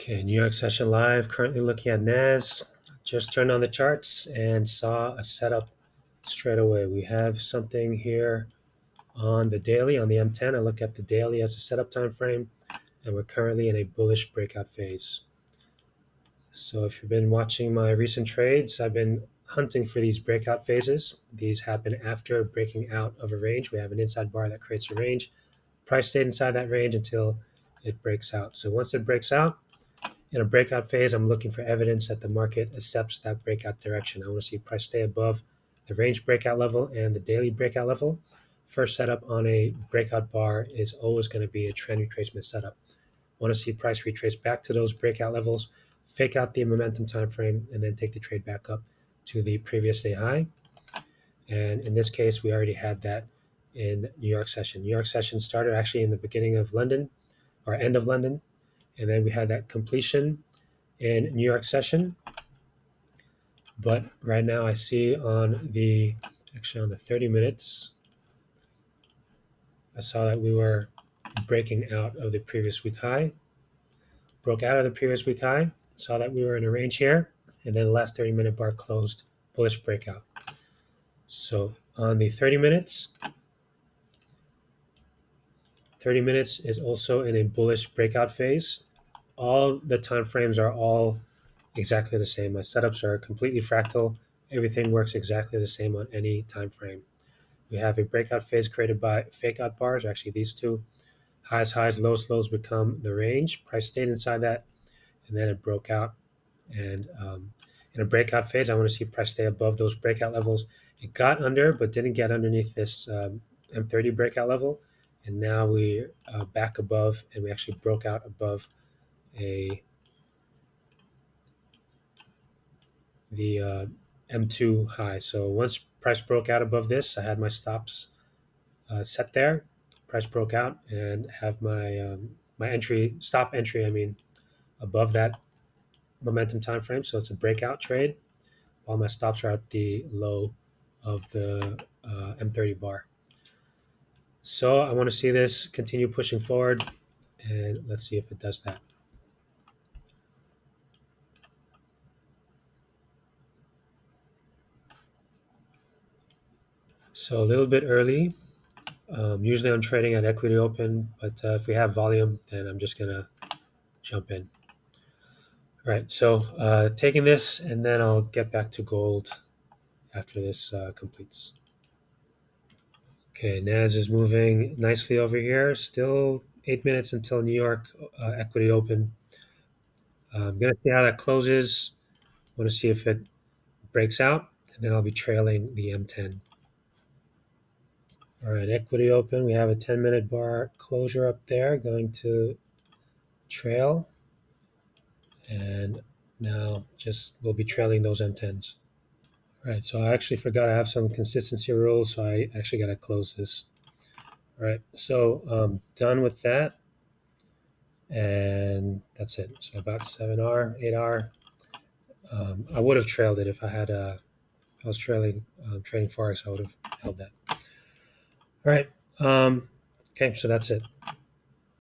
Okay, New York session live. Currently looking at NAS. Just turned on the charts and saw a setup straight away. We have something here on the daily, on the M10. I look at the daily as a setup time frame, and we're currently in a bullish breakout phase. So if you've been watching my recent trades, I've been hunting for these breakout phases. These happen after breaking out of a range. We have an inside bar that creates a range. Price stayed inside that range until it breaks out. So once it breaks out, in a breakout phase, I'm looking for evidence that the market accepts that breakout direction. I want to see price stay above the range breakout level and the daily breakout level. First setup on a breakout bar is always going to be a trend retracement setup. I want to see price retrace back to those breakout levels, fake out the momentum time frame, and then take the trade back up to the previous day high. And in this case, we already had that in New York session. New York session started actually in the beginning of London or end of London. And then we had that completion in New York session. But right now I see on the 30 minutes, I saw that we were breaking out of the previous week high, broke out of the previous week high, saw that we were in a range here, and then the last 30-minute bar closed bullish breakout. So on the 30 minutes is also in a bullish breakout phase. All the time frames are all exactly the same. My setups are completely fractal. Everything works exactly the same on any time frame. We have a breakout phase created by fake out bars. Actually, these two highs, lows, lows become the range. Price stayed inside that, and then it broke out. And in a breakout phase, I want to see price stay above those breakout levels. It got under, but didn't get underneath this M30 breakout level. And now we're back above, and we actually broke out above the M2 high. So once price broke out above this, I had my stops set there. Price broke out and have my stop entry. I mean, above that momentum time frame. So it's a breakout trade. All my stops are at the low of the M30 bar. So I want to see this continue pushing forward, and let's see if it does that. So a little bit early. Usually I'm trading at equity open, but if we have volume, then I'm just gonna jump in. All right, so taking this, and then I'll get back to gold after this completes. Okay, NAS is moving nicely over here. Still 8 minutes until New York equity open. I'm gonna see how that closes. Want to see if it breaks out, and then I'll be trailing the M10. All right, equity open. We have a 10-minute bar closure up there, going to trail, and now just we'll be trailing those M10s. All right, so I actually forgot I have some consistency rules, so I actually got to close this. All right, so done with that, and that's it. So about 7R, 8R. I would have trailed it if I had I was trailing trading forex. I would have held that. All right. Okay, so that's it.